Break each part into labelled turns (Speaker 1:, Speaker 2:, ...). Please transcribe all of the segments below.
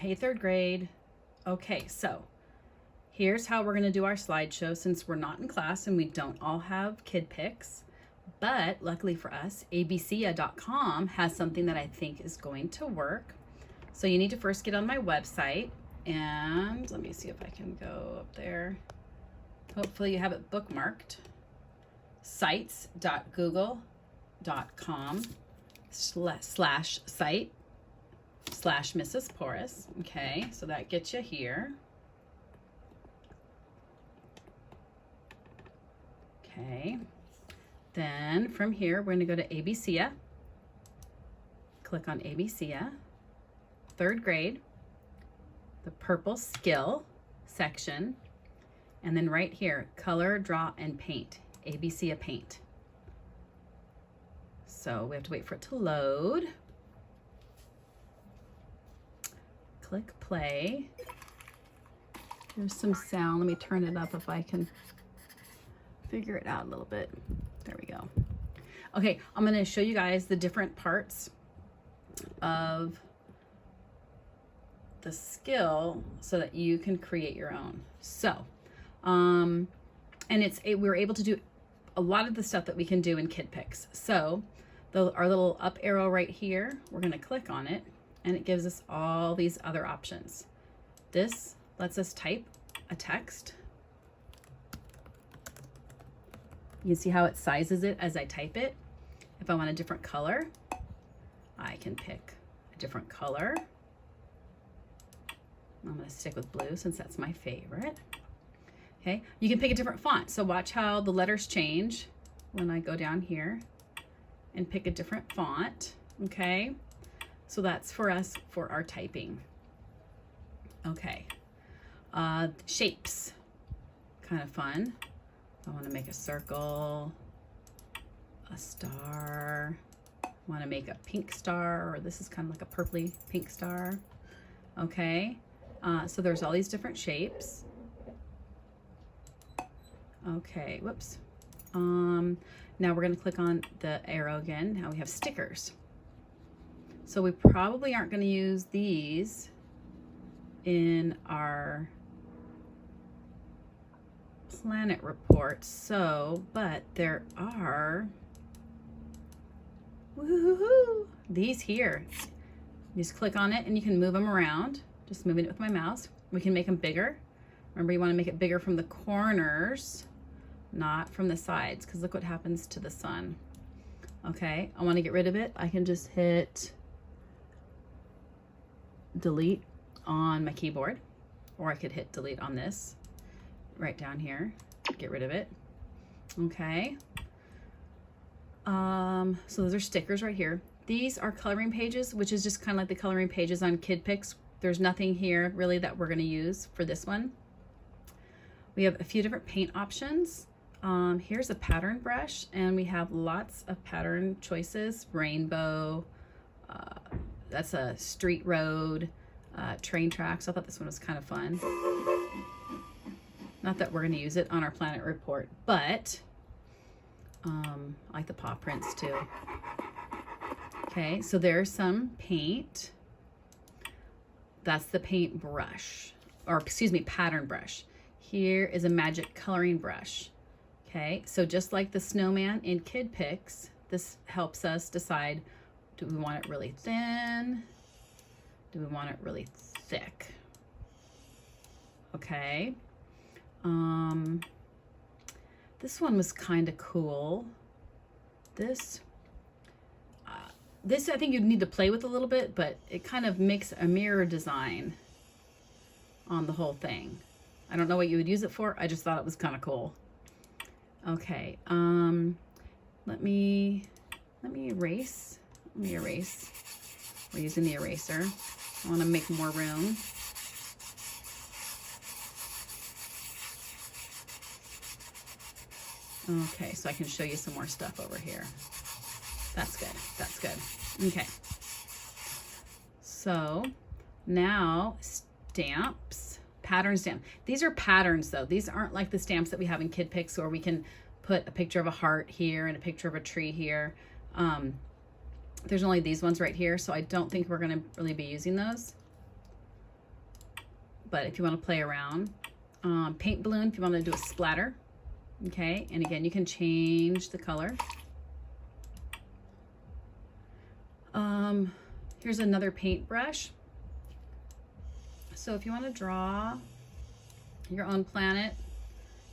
Speaker 1: Hey, third grade. Okay, so here's how we're going to do our slideshow since we're not in class and we don't all have kid pics. But luckily for us, ABCYA.com has something that I think is going to work. So you need to first get on my website, and let me see if I can go up there. Hopefully you have it bookmarked. sites.google.com/site/Mrs. Porras. Okay, so that gets you here. Okay, then from here, we're gonna go to ABCYA. Click on ABCYA, third grade, the purple skill section, and then right here, color, draw, and paint, ABCYA paint. So we have to wait for it to load. Click play. There's some sound. Let me turn it up if I can figure it out a little bit. There we go. Okay, I'm going to show you guys the different parts of the skill so that you can create your own. So, and we're able to do a lot of the stuff that we can do in Kid Pics. So our little up arrow right here, we're going to click on it and it gives us all these other options. This lets us type a text. You can see how it sizes it as I type it. If I want a different color, I can pick a different color. I'm going to stick with blue since that's my favorite. Okay, you can pick a different font. So watch how the letters change when I go down here and pick a different font. Okay, so that's for us for our typing. Okay, shapes, kind of fun. I want to make a circle, a star. I want to make a pink star, or this is kind of like a purpley pink star. Okay, so there's all these different shapes. Okay, whoops. Now we're going to click on the arrow again. Now we have stickers. So we probably aren't going to use these in our planet report, but there are these here. You just click on it and you can move them around. Just moving it with my mouse. We can make them bigger. Remember, you want to make it bigger from the corners, not from the sides, because look what happens to the sun. Okay, I want to get rid of it. I can just hit delete on my keyboard, or I could hit delete on this right down here, get rid of it. Okay, so those are stickers right here. These are coloring pages, which is just kind of like the coloring pages on Kid Pics. There's nothing here really that we're going to use for this one. We have a few different paint options. Here's a pattern brush, and we have lots of pattern choices. Rainbow, that's a street road, train tracks. I thought this one was kind of fun. Not that we're going to use it on our planet report, but I like the paw prints too. Okay, so there's some paint. That's the paint brush, or excuse me, pattern brush. Here is a magic coloring brush. Okay, so just like the snowman in Kid Pics, this helps us decide, do we want it really thin? Do we want it really thick? Okay. This one was kind of cool. This I think you'd need to play with a little bit, but it kind of makes a mirror design on the whole thing. I don't know what you would use it for. I just thought it was kind of cool. Okay, let me erase. We're using the eraser. I want to make more room. Okay, so I can show you some more stuff over here. That's good. That's good. Okay. So now stamps, pattern stamp. These are patterns though. These aren't like the stamps that we have in Kid Pics where we can put a picture of a heart here and a picture of a tree here. There's only these ones right here, so I don't think we're going to really be using those. but if you want to play around. Paint balloon if you want to do a splatter. Okay, and again, you can change the color. Here's another paintbrush. So if you want to draw your own planet,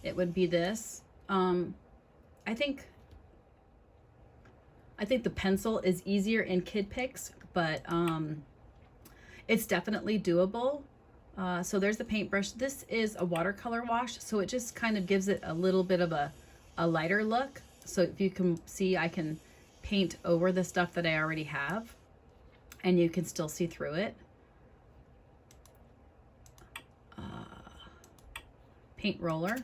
Speaker 1: it would be this. I think the pencil is easier in kid picks, but it's definitely doable. So there's the paintbrush. This is a watercolor wash, so it just kind of gives it a little bit of a lighter look. So if you can see, I can paint over the stuff that I already have, and you can still see through it. Paint roller,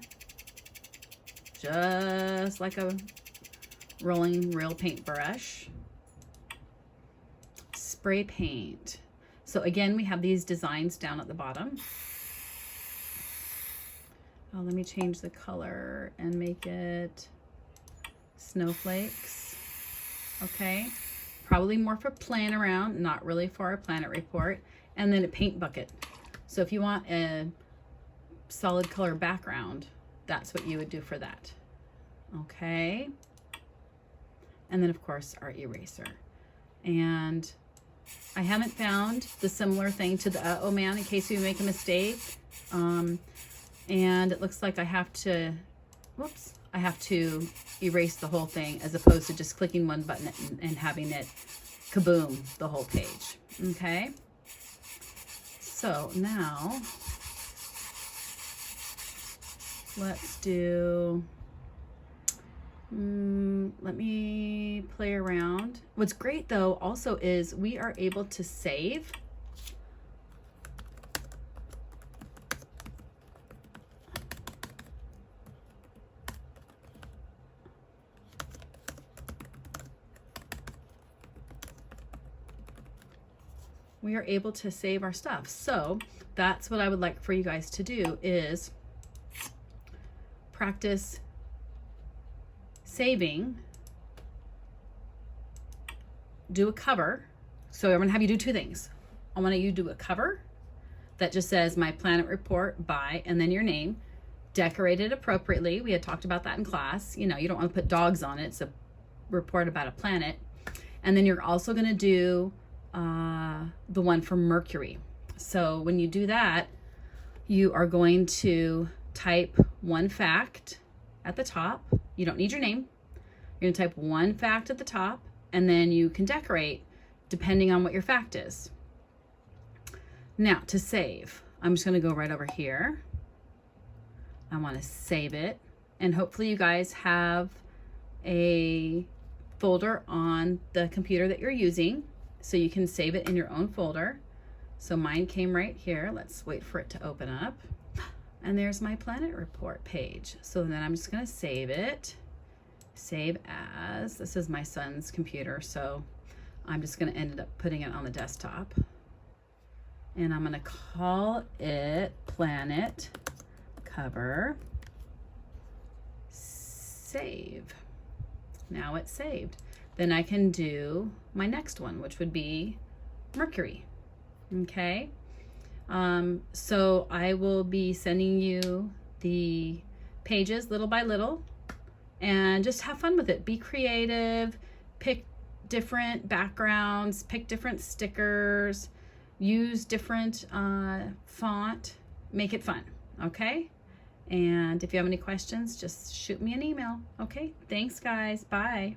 Speaker 1: just like a rolling real paintbrush. Spray paint. So again, we have these designs down at the bottom. Oh, let me change the color and make it snowflakes. Okay, probably more for playing around, not really for a planet report. And then a paint bucket. So if you want a solid color background, that's what you would do for that. Okay, and then of course our eraser. And I haven't found the similar thing to the Uh-Oh Man in case you make a mistake. And it looks like I have to, whoops, I have to erase the whole thing as opposed to just clicking one button and having it kaboom the whole page. Okay, so now let's do, let me play around. What's great though also is we are able to save. We are able to save our stuff. So that's what I would like for you guys to do, is practice saving. Do a cover. So I'm gonna have you do two things. I want you to do a cover that just says my planet report by, and then your name, decorated appropriately. We had talked about that in class. You know, you don't want to put dogs on it. It's a report about a planet. And then you're also gonna do the one for Mercury. So when you do that, you are going to type one fact at the top. You don't need your name. You're gonna type one fact at the top, and then you can decorate depending on what your fact is. Now to save, I'm just gonna go right over here. I wanna save it, and hopefully you guys have a folder on the computer that you're using so you can save it in your own folder. So mine came right here. Let's wait for it to open up. And there's my planet report page. So then I'm just gonna save it. Save as, this is my son's computer, so I'm just gonna end up putting it on the desktop. And I'm gonna call it planet cover. Save. Now it's saved. Then I can do my next one, which would be Mercury. Okay. So I will be sending you the pages little by little, and just have fun with it. Be creative, pick different backgrounds, pick different stickers, use different font, make it fun. Okay. And if you have any questions, just shoot me an email. Okay. Thanks guys. Bye.